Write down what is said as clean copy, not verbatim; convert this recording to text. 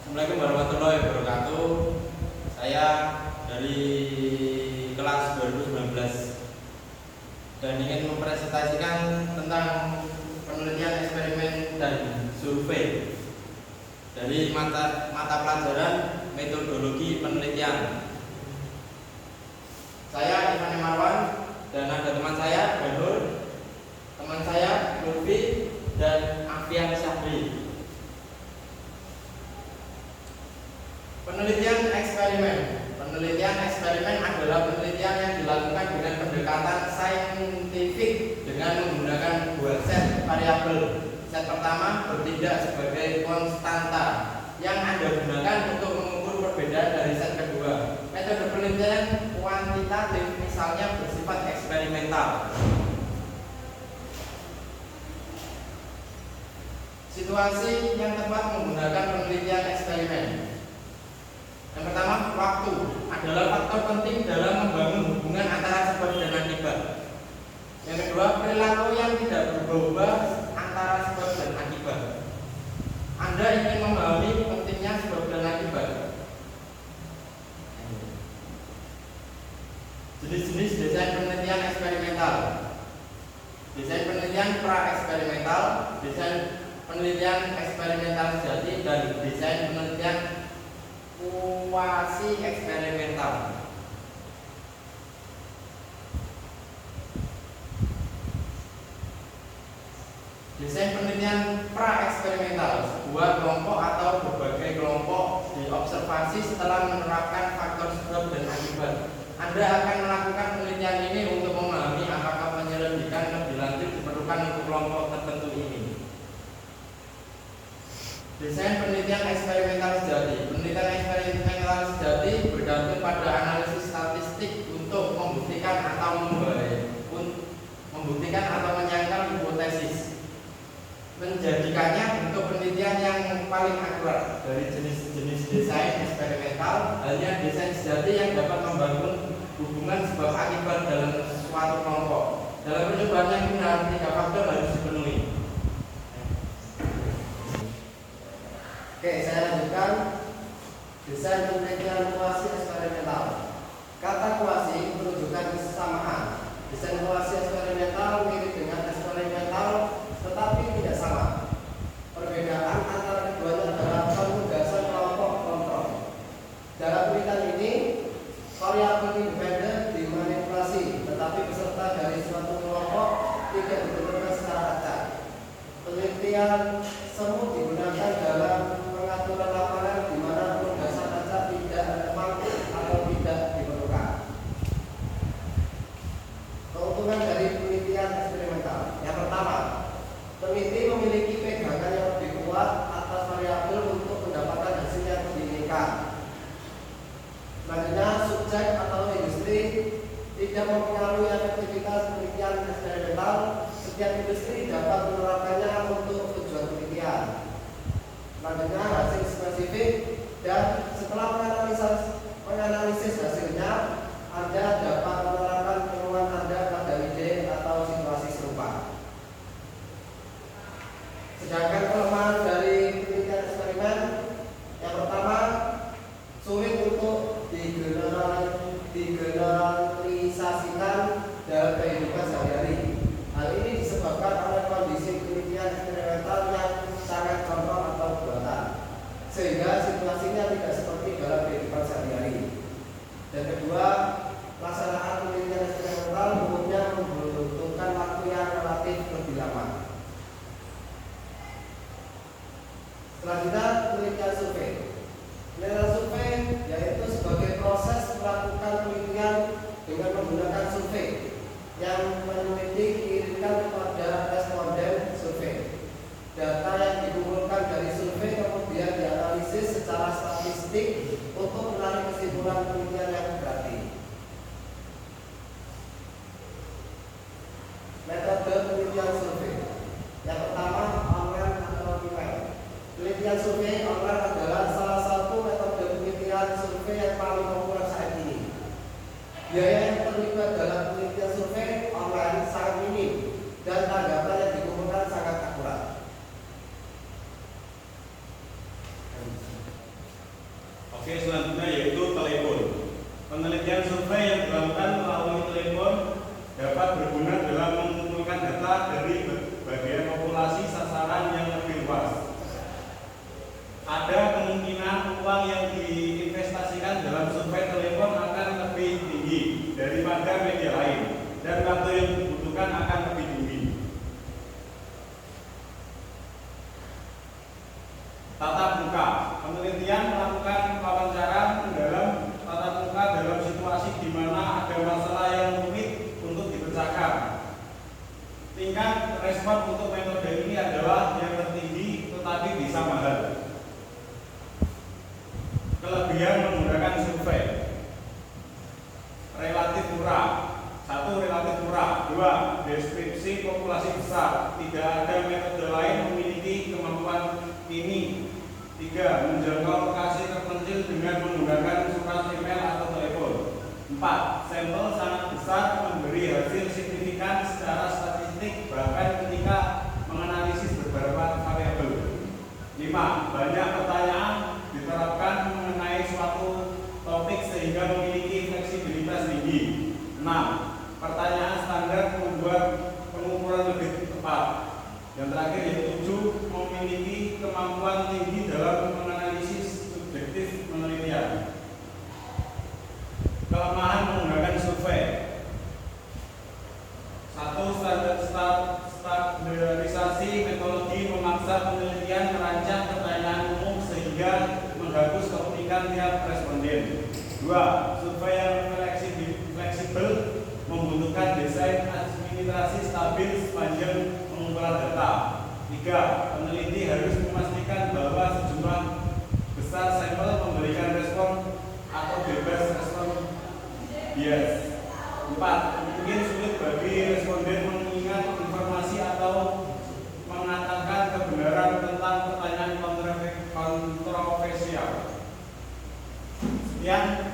Assalamualaikum warahmatullahi wabarakatuh. Saya dari kelas 2019 dan ingin mempresentasikan tentang penelitian, eksperimen, dan survei dari mata pelajaran metodologi penelitian. Saya Ivan Marwan dan ada teman saya Banur, teman saya Lutfi dan Afian Syahri. Penelitian eksperimen adalah penelitian yang dilakukan dengan pendekatan saintifik dengan menggunakan dua set variabel. Set pertama bertindak sebagai konstanta yang Anda gunakan untuk mengukur perbedaan dari set kedua. Metode penelitian kuantitatif misalnya bersifat eksperimental. Situasi yang tepat menggunakan penelitian eksperimen. Yang pertama, waktu adalah faktor penting dalam membangun hubungan antara sebab dan akibat. Yang kedua, perilaku yang tidak berubah-ubah antara sebab dan akibat. Anda ingin memahami pentingnya sebab dan akibat. Jenis-jenis desain penelitian eksperimental. Desain penelitian pra-eksperimental, desain penelitian eksperimental sejati, dan desain penelitian kuasi eksperimental. Desain penelitian pra-eksperimental, sebuah kelompok atau berbagai kelompok diobservasi setelah menerapkan faktor sebab dan akibat. Anda akan melakukan penelitian ini untuk memahami apakah penyelidikan lebih lanjut diperlukan untuk kelompok tertentu ini. Desain penelitian eksperimental sejati. Penelitian eksperimental sejati bergantung pada analisis statistik untuk membuktikan atau menyangkal hipotesis, menjadikannya bentuk penelitian yang paling akurat. Dari jenis-jenis desain eksperimental, hanya desain sejati yang dapat membangun hubungan sebab akibat dalam suatu kelompok. Dalam percobaan yang benar, 3 faktor harus dipenuhi. Oke, saya lanjutkan. Desain penelitian kuasi eksperimental. Kata kuasi menunjukkan kesamaan. Desain kuasi eksperimental mirip dengan eksperimental, tetapi tidak sama. Perbedaan antara keduanya adalah penugasan kelompok kontrol. Dalam penelitian ini, variabel independen dimanipulasi, tetapi peserta dari suatu kelompok tidak ditentukan secara acak. Penelitian semu digunakan dalam pengaturan lapangan di mana penugasan acak tidak relevan atau tidak diperlukan. Keuntungan dari penelitian eksperimental. Yang pertama, peneliti memiliki pegangan yang lebih kuat atas variabel untuk mendapatkan hasil yang diinginkan. Selanjutnya, subjek atau industri tidak mempengaruhi efektivitas penelitian eksperimental. Setiap industri dapat menerapkannya untuk tujuan penelitian. Selanjutnya, hasil spesifik, dan setelah menganalisis hasilnya, Anda dapat menerapkan penemuan Anda pada ide atau situasi serupa. Sedangkan kelemahan dari penelitian eksperimen, yang pertama, sulit untuk digeneralisasikan dalam kehidupan sehari-hari. Hal ini disebabkan oleh kondisi penelitian eksperimental yang sangat kontrol atau buatan, sehingga situasinya tidak seperti dalam kehidupan sehari-hari. Dan kedua, pelaksanaan penelitian eksperimental umumnya membutuhkan waktu yang relatif lebih lama. Selanjutnya, penelitian survei. Penelitian survei yaitu sebagai proses melakukan penelitian dengan menggunakan survei yang peneliti kirimkan kepada responden survei. Data yang dikumpulkan dari survei kemudian dianalisis secara statistik untuk menarik kesimpulan penelitian yang berarti. Metode penelitian survei. Yang pertama, online atau offline. Penelitian survei online adalah salah satu metode penelitian survei yang paling populer saat ini. Biaya yang terlibat dalam penelitian survei online sangat minim dan tanggapan yang dikumpulkan sangat akurat. Oke, selanjutnya yaitu telepon. Penelitian survei yang dilakukan melalui telepon dapat berguna dalam mengumpulkan data dari bagian populasi sasaran yang lebih luas. Ada kemungkinan uang yang diinvestasikan dalam survei telepon akan lebih tinggi daripada media lain, dan waktu yang dibutuhkan akan lebih tinggi. Tatap muka. Penelitian melakukan wawancara mendalam tatap muka dalam situasi di mana ada masalah yang rumit untuk dipecahkan. Tingkat respon untuk metode ini adalah yang tertinggi tetapi bisa mahal. Kelebihan menggunakan survei: relatif murah. 1. Relatif murah. 2. Deskripsi populasi besar. Tidak ada metode lain memiliki kemampuan ini. 3. Menjangkau lokasi terpencil dengan menggunakan surat email atau telepon. 4. Sampel sangat besar memberi hasil signifikan secara statistik bahkan ketika menganalisis beberapa variabel. 5. Banyak pertanyaan diterapkan mengenai suatu topik sehingga memiliki fleksibilitas tinggi. 6. Pertanyaan standar membuat pengukuran lebih tepat. Yang terakhir yaitu 7. Memiliki kemampuan tinggi dalam menganalisis subjektif penelitian. Kelemahan menggunakan survei: 1. Standarisasi metodologi memaksa penelitian merancang pertanyaan umum sehingga menghapus keunikan tiap responden. 2. Survei yang fleksibel membutuhkan desain administrasi stabil sepanjang pengumpulan data. 3. Peneliti harus memastikan bahwa sejumlah besar sampel memberikan respon atau bebas respon bias. 4. Mungkin sulit bagi responden mengingat informasi atau mengatakan kebenaran tentang pertanyaan kontroversial. Sekian